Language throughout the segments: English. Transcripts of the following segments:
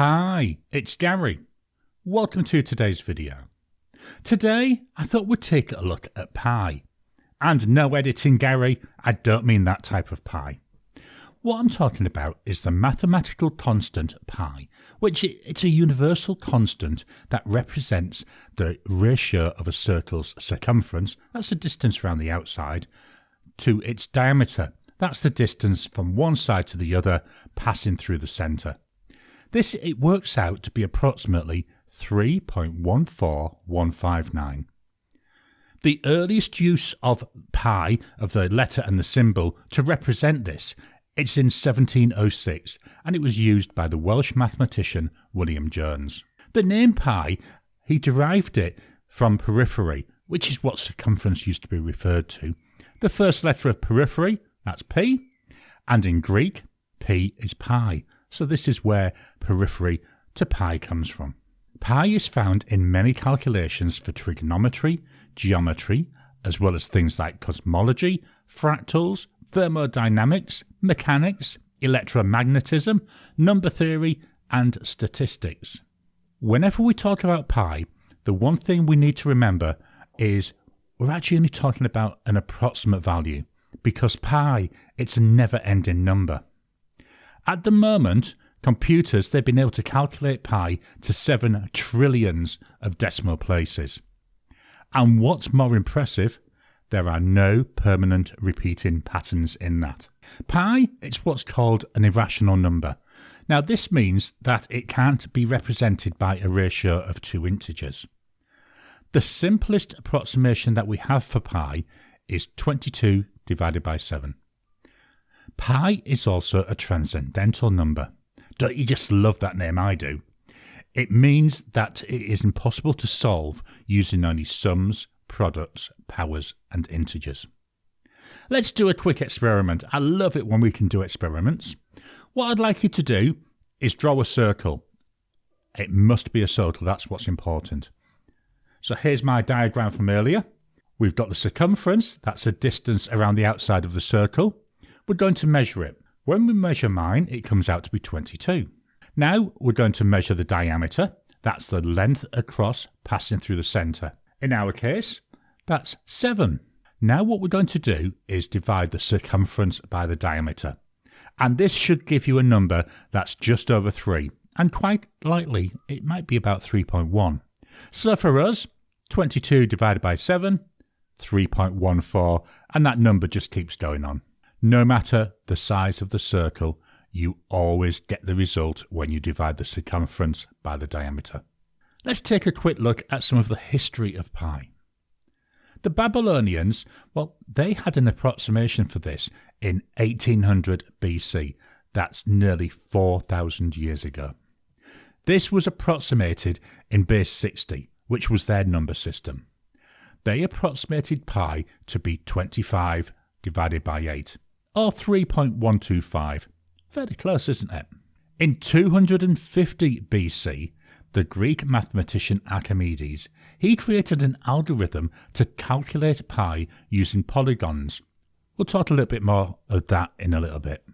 Hi, it's Gary. Welcome to today's video. Today, I thought we'd take a look at pi. And no editing, Gary, I don't mean that type of pi. What I'm talking about is the mathematical constant pi, which it's a universal constant that represents the ratio of a circle's circumference, that's the distance around the outside, to its diameter, that's the distance from one side to the other passing through the centre. It works out to be approximately 3.14159. The earliest use of pi, of the letter and the symbol, to represent this, it's in 1706, and it was used by the Welsh mathematician William Jones. The name pi, he derived it from periphery, which is what circumference used to be referred to. The first letter of periphery, that's P, and in Greek, P is pi. So this is where periphery to pi comes from. Pi is found in many calculations for trigonometry, geometry, as well as things like cosmology, fractals, thermodynamics, mechanics, electromagnetism, number theory, and statistics. Whenever we talk about pi, the one thing we need to remember is we're actually only talking about an approximate value, because pi, it's a never-ending number. At the moment, computers, they've been able to calculate pi to 7 trillions of decimal places. And what's more impressive, there are no permanent repeating patterns in that. Pi, it's what's called an irrational number. Now this means that it can't be represented by a ratio of 2 integers. The simplest approximation that we have for pi is 22 divided by 7. Pi is also a transcendental number. Don't you just love that name? I do. It means that it is impossible to solve using only sums, products, powers and integers. Let's do a quick experiment. I love it when we can do experiments. What I'd like you to do is draw a circle. It must be a circle, that's what's important. So here's my diagram from earlier. We've got the circumference, that's a distance around the outside of the circle. We're going to measure it. When we measure mine, it comes out to be 22. Now we're going to measure the diameter. That's the length across passing through the centre. In our case, that's 7. Now what we're going to do is divide the circumference by the diameter. And this should give you a number that's just over 3. And quite likely, it might be about 3.1. So for us, 22 divided by 7, 3.14, and that number just keeps going on. No matter the size of the circle, you always get the result when you divide the circumference by the diameter. Let's take a quick look at some of the history of pi. The Babylonians, well, they had an approximation for this in 1800 BC. That's nearly 4,000 years ago. This was approximated in base 60, which was their number system. They approximated pi to be 25 divided by 8. Or 3.125. Very close, isn't it? In 250 BC, the Greek mathematician Archimedes, he created an algorithm to calculate pi using polygons. We'll talk a little bit more of that in a little bit.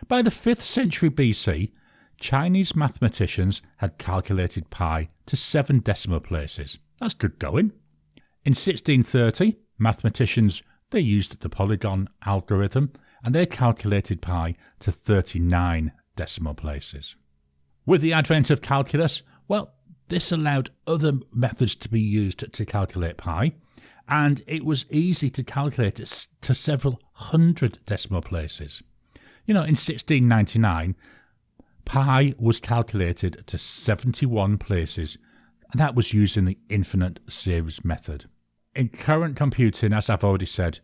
By the 5th century BC, Chinese mathematicians had calculated pi to 7 decimal places. That's good going. In 1630, mathematicians, they used the polygon algorithm and they calculated pi to 39 decimal places. With the advent of calculus, well, this allowed other methods to be used to calculate pi, and it was easy to calculate it to several hundred decimal places. In 1699, pi was calculated to 71 places, and that was using the infinite series method. In current computing, as I've already said,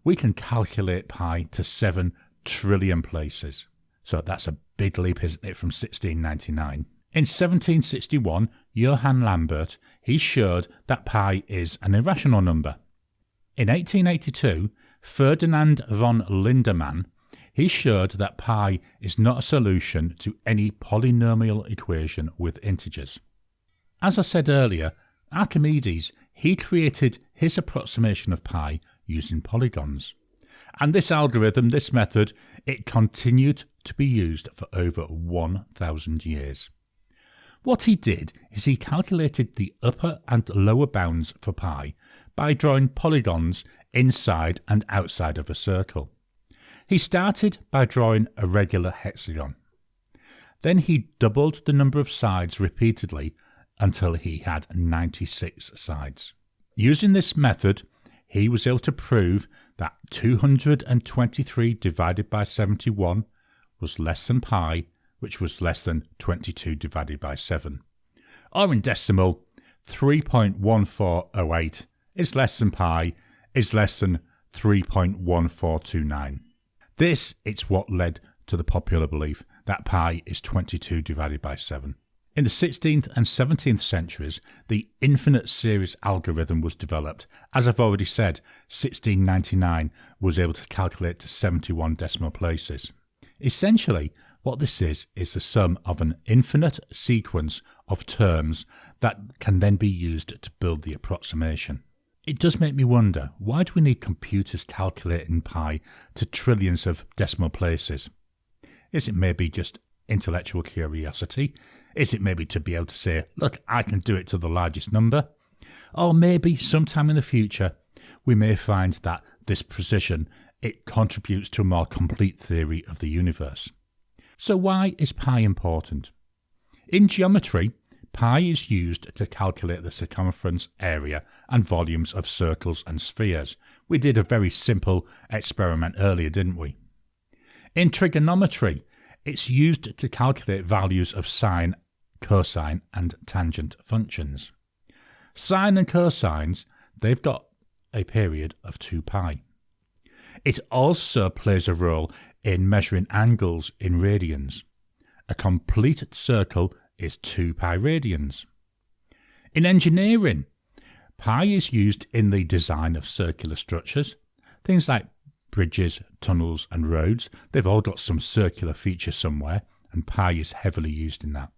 we can calculate pi to 7 trillion places. So that's a big leap, isn't it, from 1699. In 1761, Johann Lambert, he showed that pi is an irrational number. In 1882, Ferdinand von Lindemann, he showed that pi is not a solution to any polynomial equation with integers. As I said earlier, Archimedes, he created his approximation of pi using polygons. And this algorithm, this method, it continued to be used for over 1,000 years. What he did is he calculated the upper and lower bounds for pi by drawing polygons inside and outside of a circle. He started by drawing a regular hexagon. Then he doubled the number of sides repeatedly until he had 96 sides. Using this method, he was able to prove that 223 divided by 71 was less than pi, which was less than 22 divided by 7. Or in decimal, 3.1408 is less than pi, is less than 3.1429. This is what led to the popular belief that pi is 22 divided by 7. In the 16th and 17th centuries, the infinite series algorithm was developed. As I've already said, 1699 was able to calculate to 71 decimal places. Essentially, what this is the sum of an infinite sequence of terms that can then be used to build the approximation. It does make me wonder, why do we need computers calculating pi to trillions of decimal places? Is it maybe just intellectual curiosity? Is it maybe to be able to say, look, I can do it to the largest number? Or maybe sometime in the future, we may find that this precision, it contributes to a more complete theory of the universe. So why is pi important? In geometry, pi is used to calculate the circumference, area and volumes of circles and spheres. We did a very simple experiment earlier, didn't we? In trigonometry, it's used to calculate values of sine, cosine and tangent functions. Sine and cosines, they've got a period of 2 pi. It also plays a role in measuring angles in radians. A complete circle is 2 pi radians. In engineering, pi is used in the design of circular structures. Things like bridges, tunnels and roads, they've all got some circular feature somewhere, and pi is heavily used in that.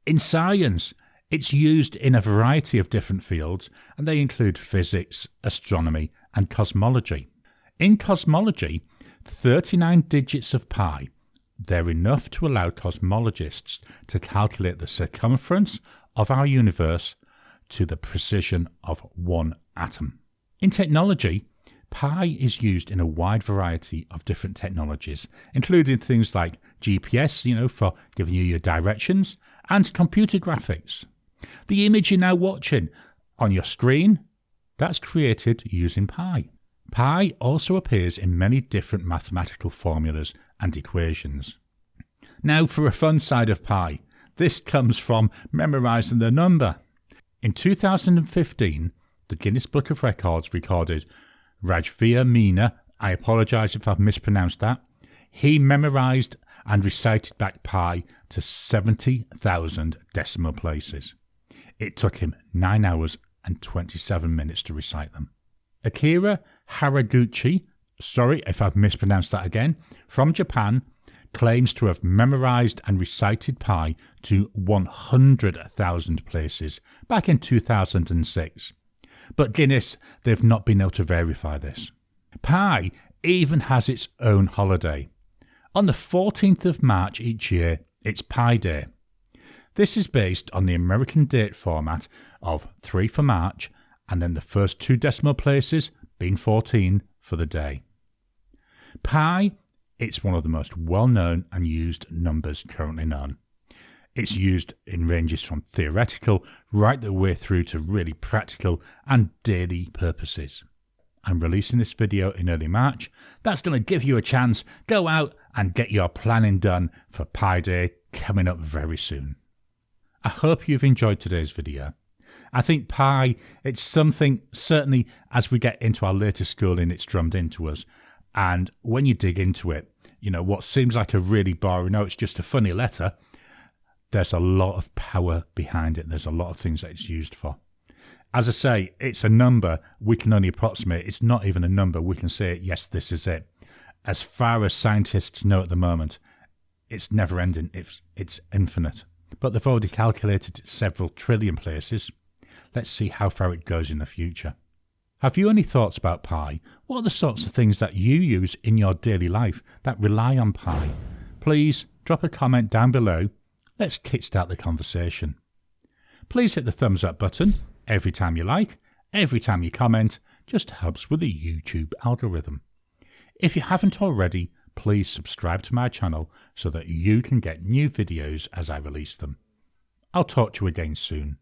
In science, it's used in a variety of different fields, and they include physics, astronomy and cosmology. In cosmology, 39 digits of pi, they're enough to allow cosmologists to calculate the circumference of our universe to the precision of 1 atom. In technology, pi is used in a wide variety of different technologies, including things like GPS, for giving you your directions, and computer graphics. The image you're now watching on your screen, that's created using pi. Pi also appears in many different mathematical formulas and equations. Now for a fun side of pi. This comes from memorising the number. In 2015, the Guinness Book of Records recorded Rajveer Meena, I apologise if I've mispronounced that, he memorised and recited back pi to 70,000 decimal places. It took him 9 hours and 27 minutes to recite them. Akira Haraguchi, sorry if I've mispronounced that again, from Japan, claims to have memorised and recited pi to 100,000 places back in 2006. But Guinness, they've not been able to verify this. Pi even has its own holiday. On the 14th of March each year, it's Pi Day. This is based on the American date format of 3 for March and then the first 2 decimal places being 14 for the day. Pi, it's one of the most well-known and used numbers currently known. It's used in ranges from theoretical right the way through to really practical and daily purposes. I'm releasing this video in early March. That's going to give you a chance. Go out and get your planning done for Pi Day coming up very soon. I hope you've enjoyed today's video. I think pi, it's something, certainly as we get into our later schooling, it's drummed into us. And when you dig into it, what seems like a really boring, it's just a funny letter, there's a lot of power behind it. There's a lot of things that it's used for. As I say, it's a number we can only approximate. It's not even a number. We can say, yes, this is it. As far as scientists know at the moment, it's never ending. It's infinite. But they've already calculated it several trillion places. Let's see how far it goes in the future. Have you any thoughts about pi? What are the sorts of things that you use in your daily life that rely on pi? Please drop a comment down below. Let's kickstart the conversation. Please hit the thumbs up button every time you like, every time you comment, just helps with the YouTube algorithm. If you haven't already, please subscribe to my channel so that you can get new videos as I release them. I'll talk to you again soon.